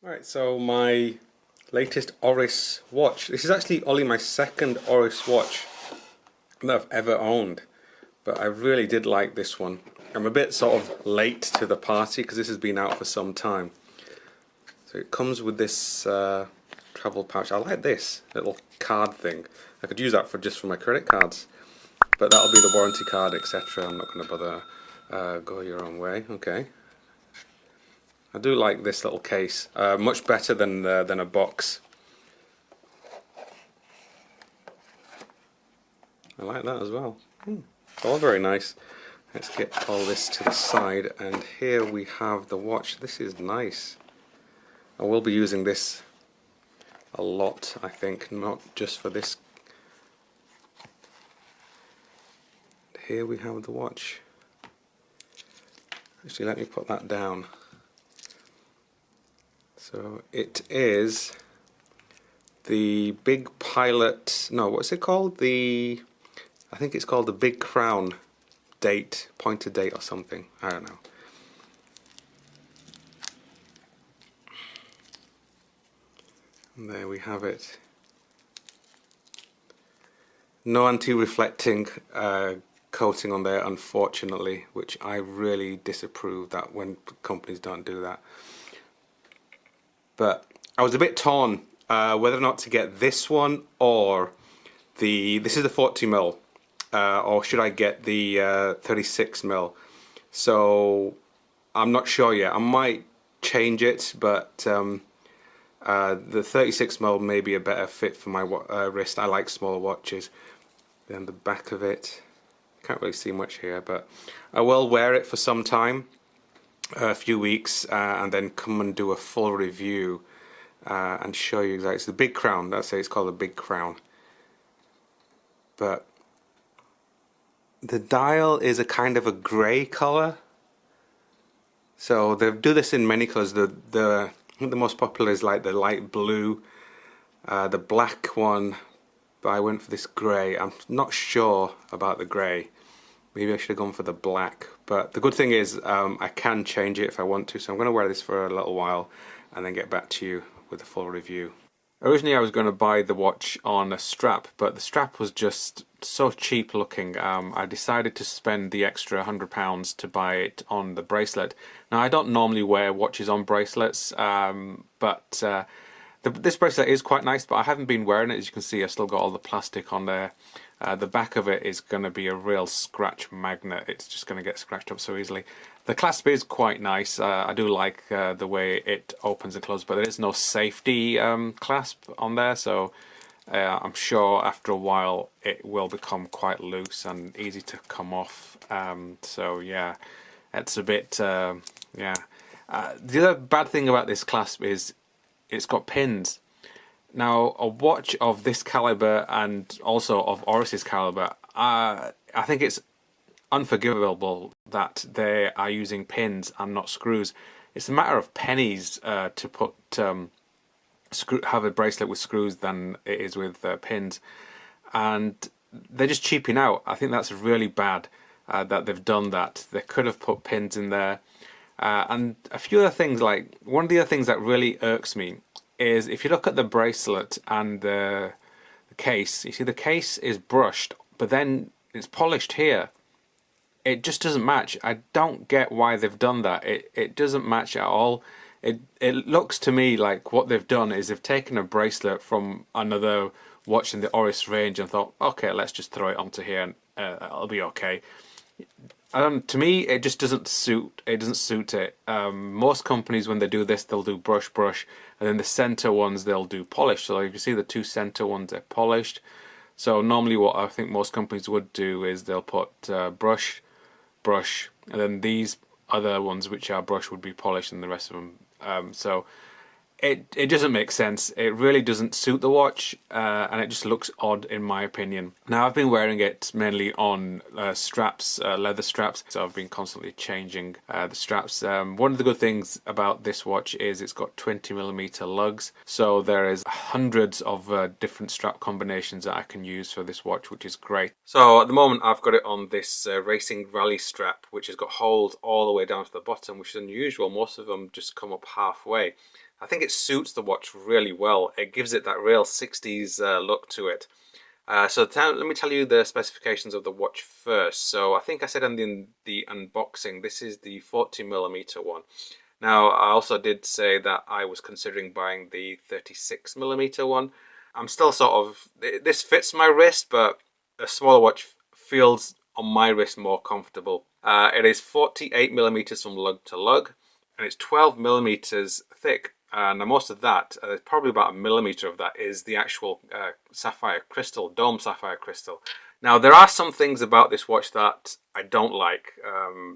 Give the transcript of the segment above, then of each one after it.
Alright, so my latest ORIS watch. This is actually only my second ORIS watch that I've ever owned, but I really did like this one. I'm a bit sort of late to the party because this has been out for some time. So it comes with this travel pouch. I like this little card thing. I could use that for just for my credit cards, but that'll be the warranty card, etc. I'm not going to bother. Go your own way. Okay. I do like this little case, much better than a box. I like that as well. It's all very nice. Let's get all this to the side, and here we have the watch. This is nice. I will be using this a lot, I think, not just for this. Here we have the watch. Actually, let me put that down. So it is the Big Pilot, no, what's it called? I think it's called the Big Crown date, pointer date or something, I don't know. And there we have it. No anti-reflecting coating on there, unfortunately, which I really disapprove that when companies don't do that. But I was a bit torn whether or not to get this one or this is the 40mm, or should I get the 36mm. So I'm not sure yet. I might change it, but the 36mm may be a better fit for my wrist. I like smaller watches. Then the back of it, can't really see much here, but I will wear it for some time. A few weeks and then come and do a full review and show you exactly. It's the Big Crown, that's it, it's called the Big Crown. But the dial is a kind of a grey colour, so they do this in many colours. I think the most popular is like the light blue, the black one, but I went for this grey. I'm not sure about the grey. Maybe I should have gone for the black, but the good thing is I can change it if I want to, so I'm going to wear this for a little while and then get back to you with a full review. Originally I was going to buy the watch on a strap, but the strap was just so cheap looking. I decided to spend the extra £100 to buy it on the bracelet. Now I don't normally wear watches on bracelets, but this bracelet is quite nice, but I haven't been wearing it. As you can see, I've still got all the plastic on there. The back of it is going to be a real scratch magnet. It's just going to get scratched up so easily. The clasp is quite nice. I do like the way it opens and closes, but there is no safety clasp on there, so I'm sure after a while it will become quite loose and easy to come off. So yeah, it's a bit, yeah. The other bad thing about this clasp is it's got pins. Now, a watch of this caliber and also of ORIS's caliber, I think it's unforgivable that they are using pins and not screws. It's a matter of pennies to put have a bracelet with screws than it is with pins, and they're just cheaping out. I think that's really bad that they've done that. They could have put pins in there, and a few other things. Like, one of the other things that really irks me is if you look at the bracelet and the case, you see the case is brushed, but then it's polished here. It just doesn't match. I don't get why they've done that. It doesn't match at all. It looks to me like what they've done is they've taken a bracelet from another watch in the ORIS range and thought, okay, let's just throw it onto here and it'll be okay. To me, it just doesn't suit. It doesn't suit it. Most companies, when they do this, they'll do brush, and then the center ones they'll do polish. So you can see the two center ones are polished. So normally, what I think most companies would do is they'll put brush, and then these other ones which are brush would be polished, and the rest of them. So it doesn't make sense. It really doesn't suit the watch, and it just looks odd in my opinion. Now, I've been wearing it mainly on straps, leather straps, so I've been constantly changing the straps. One of the good things about this watch is it's got 20mm lugs, so there is hundreds of different strap combinations that I can use for this watch, which is great. So at the moment I've got it on this racing rally strap, which has got holes all the way down to the bottom, which is unusual. Most of them just come up halfway. I think it suits the watch really well. It gives it that real 60s look to it. Let me tell you the specifications of the watch first. So I think I said in the unboxing, this is the 40mm one. Now, I also did say that I was considering buying the 36mm one. I'm still sort of, this fits my wrist, but a smaller watch feels on my wrist more comfortable. It is 48mm from lug to lug, and it's 12mm thick. And most of that, probably about a millimeter of that, is the actual sapphire crystal, dome sapphire crystal. Now, there are some things about this watch that I don't like.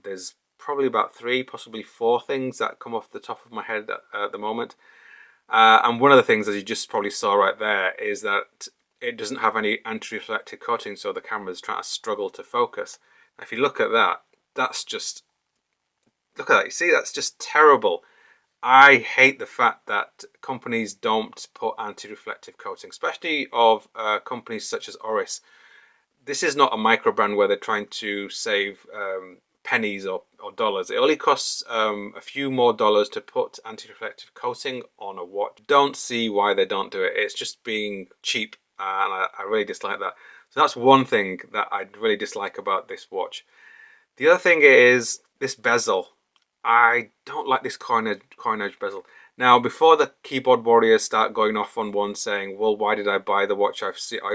There's probably about 3, possibly 4 things that come off the top of my head at the moment. And one of the things, as you just probably saw right there, is that it doesn't have any anti-reflective coating, so the camera's trying to struggle to focus. If you look at that, that's just, look at that, you see, that's just terrible. I hate the fact that companies don't put anti-reflective coating, especially of companies such as ORIS. This is not a micro brand where they're trying to save pennies or dollars. It only costs a few more dollars to put anti-reflective coating on a watch. Don't see why they don't do it. It's just being cheap, and I really dislike that. So that's one thing that I really dislike about this watch. The other thing is this bezel. I don't like this coin edge bezel. Now, before the keyboard warriors start going off on one saying, well, why did I buy the watch? I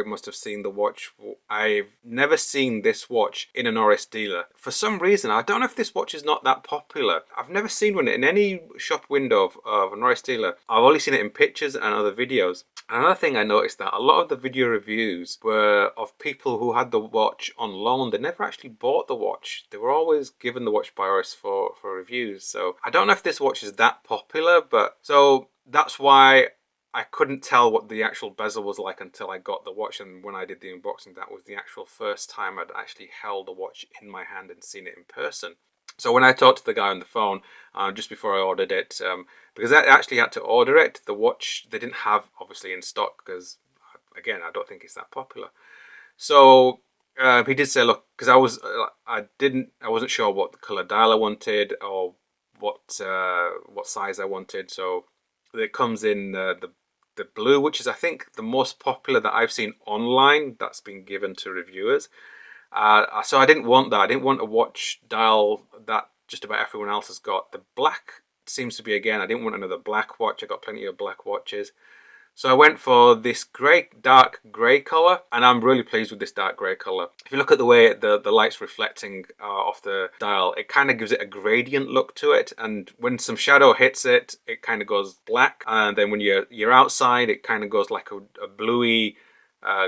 must have seen the watch. I've never seen this watch in an ORIS dealer. For some reason, I don't know if this watch is not that popular. I've never seen one in any shop window of an ORIS dealer. I've only seen it in pictures and other videos. Another thing I noticed, that a lot of the video reviews were of people who had the watch on loan. They never actually bought the watch. They were always given the watch by ORIS for reviews. So I don't know if this watch is that popular, but so that's why I couldn't tell what the actual bezel was like until I got the watch. And when I did the unboxing, that was the actual first time I'd actually held a watch in my hand and seen it in person. So when I talked to the guy on the phone just before I ordered it, because I actually had to order it, the watch they didn't have obviously in stock because, again, I don't think it's that popular. So he did say, look, because I wasn't sure what color dial I wanted or what size I wanted. So it comes in the blue, which is I think the most popular that I've seen online that's been given to reviewers. So I didn't want that. I didn't want a watch dial that just about everyone else has got. The black seems to be, again, I didn't want another black watch. I got plenty of black watches. So I went for this dark grey colour, and I'm really pleased with this dark grey colour. If you look at the way the light's reflecting off the dial, it kind of gives it a gradient look to it, and when some shadow hits it, it kind of goes black, and then when you're outside, it kind of goes like a bluey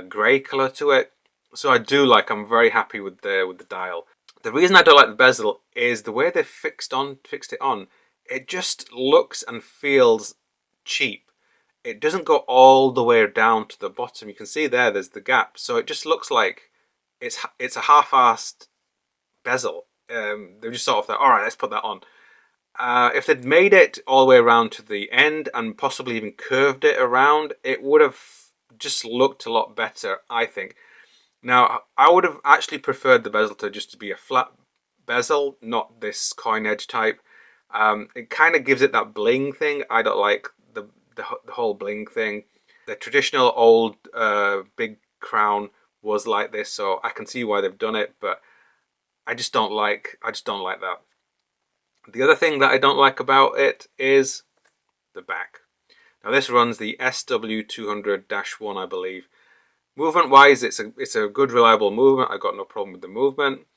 grey colour to it. So I'm very happy with the dial. The reason I don't like the bezel is the way they've fixed it on. It just looks and feels cheap. It doesn't go all the way down to the bottom. You can see there's the gap. So it just looks like it's a half-assed bezel. They're just sort of like, all right, let's put that on. If they'd made it all the way around to the end and possibly even curved it around, it would have just looked a lot better, I think. Now, I would have actually preferred the bezel to be a flat bezel, not this coin edge type. It kind of gives it that bling thing. I don't like the whole bling thing. The traditional old big crown was like this, so I can see why they've done it, but I just don't like that. The other thing that I don't like about it is the back. Now this runs the SW200-1, I believe. Movement wise, it's a good reliable movement. I got no problem with the movement.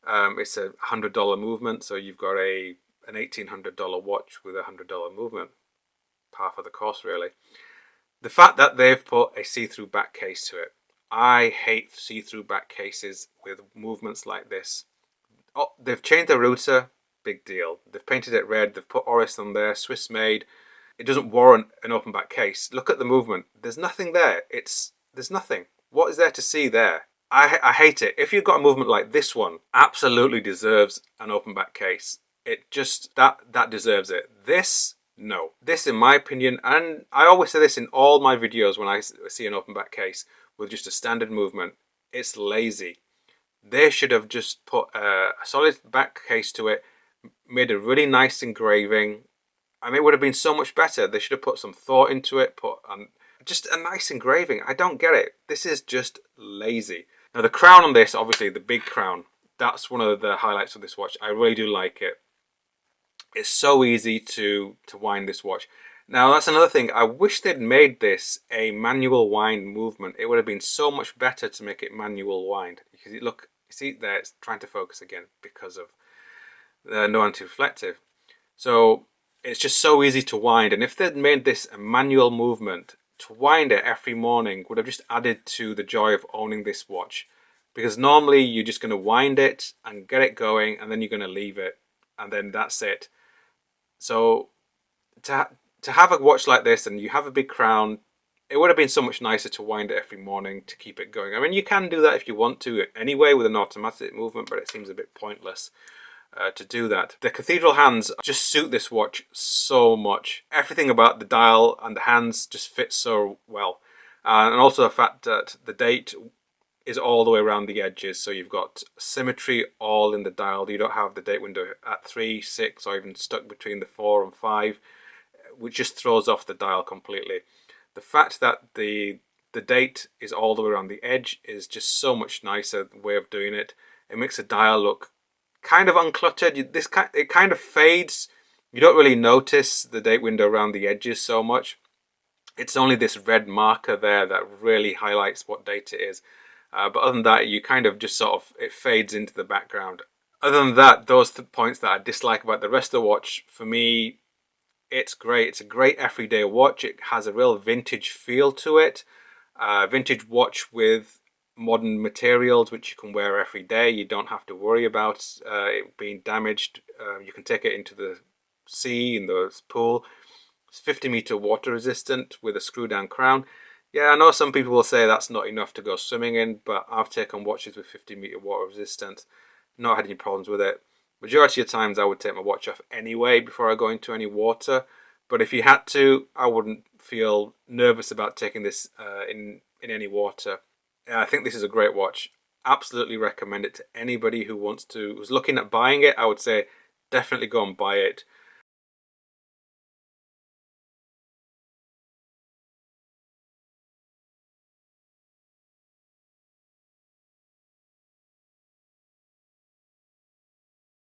It's a $100 movement, so you've got an $1,800 watch with a $100 movement. Half of the cost, really. The fact that they've put a see-through back case to it. I hate see-through back cases with movements like this. Oh, they've changed the router. Big deal. They've painted it red. They've put ORIS on there. Swiss made. It doesn't warrant an open back case. Look at the movement. There's nothing there. There's nothing. What is there to see there? I hate it. If you've got a movement like this one, absolutely deserves an open back case. It just, that deserves it. This, no. This, in my opinion, and I always say this in all my videos when I see an open back case with just a standard movement, it's lazy. They should have just put a solid back case to it, made a really nice engraving, and it would have been so much better. They should have put some thought into it, put just a nice engraving. I don't get it. This is just lazy. Now the crown on this, obviously the big crown, that's one of the highlights of this watch. I really do like it. It's so easy to wind this watch. Now that's another thing. I wish they'd made this a manual wind movement. It would have been so much better to make it manual wind. Because look, you see there, it's trying to focus again because of the no anti-reflective. So it's just so easy to wind. And if they'd made this a manual movement, to wind it every morning would have just added to the joy of owning this watch. Because normally you're just going to wind it and get it going, and then you're going to leave it, and then that's it. So to have a watch like this, and you have a big crown, it would have been so much nicer to wind it every morning to keep it going. I mean, you can do that if you want to anyway with an automatic movement, but it seems a bit pointless to do that. The cathedral hands just suit this watch so much. Everything about the dial and the hands just fits so well. And also the fact that the date is all the way around the edges, so you've got symmetry all in the dial. You don't have the date window at 3, 6, or even stuck between the 4 and 5, which just throws off the dial completely. The fact that the date is all the way around the edge is just so much nicer way of doing it. It makes the dial look kind of uncluttered. It kind of fades. You don't really notice the date window around the edges so much. It's only this red marker there that really highlights what date it is. But other than that, you kind of just sort of, it fades into the background. Other than that, those points that I dislike about the rest of the watch, for me, it's great. It's a great everyday watch. It has a real vintage feel to it. Vintage watch with modern materials, which you can wear every day. You don't have to worry about it being damaged. You can take it into the sea, in the pool. It's 50-meter water resistant with a screw down crown. Yeah, I know some people will say that's not enough to go swimming in, but I've taken watches with 50-meter water resistance. Not had any problems with it. Majority of times I would take my watch off anyway before I go into any water. But if you had to, I wouldn't feel nervous about taking this in any water. I think this is a great watch. Absolutely recommend it to anybody who's looking at buying it. I would say definitely go and buy it.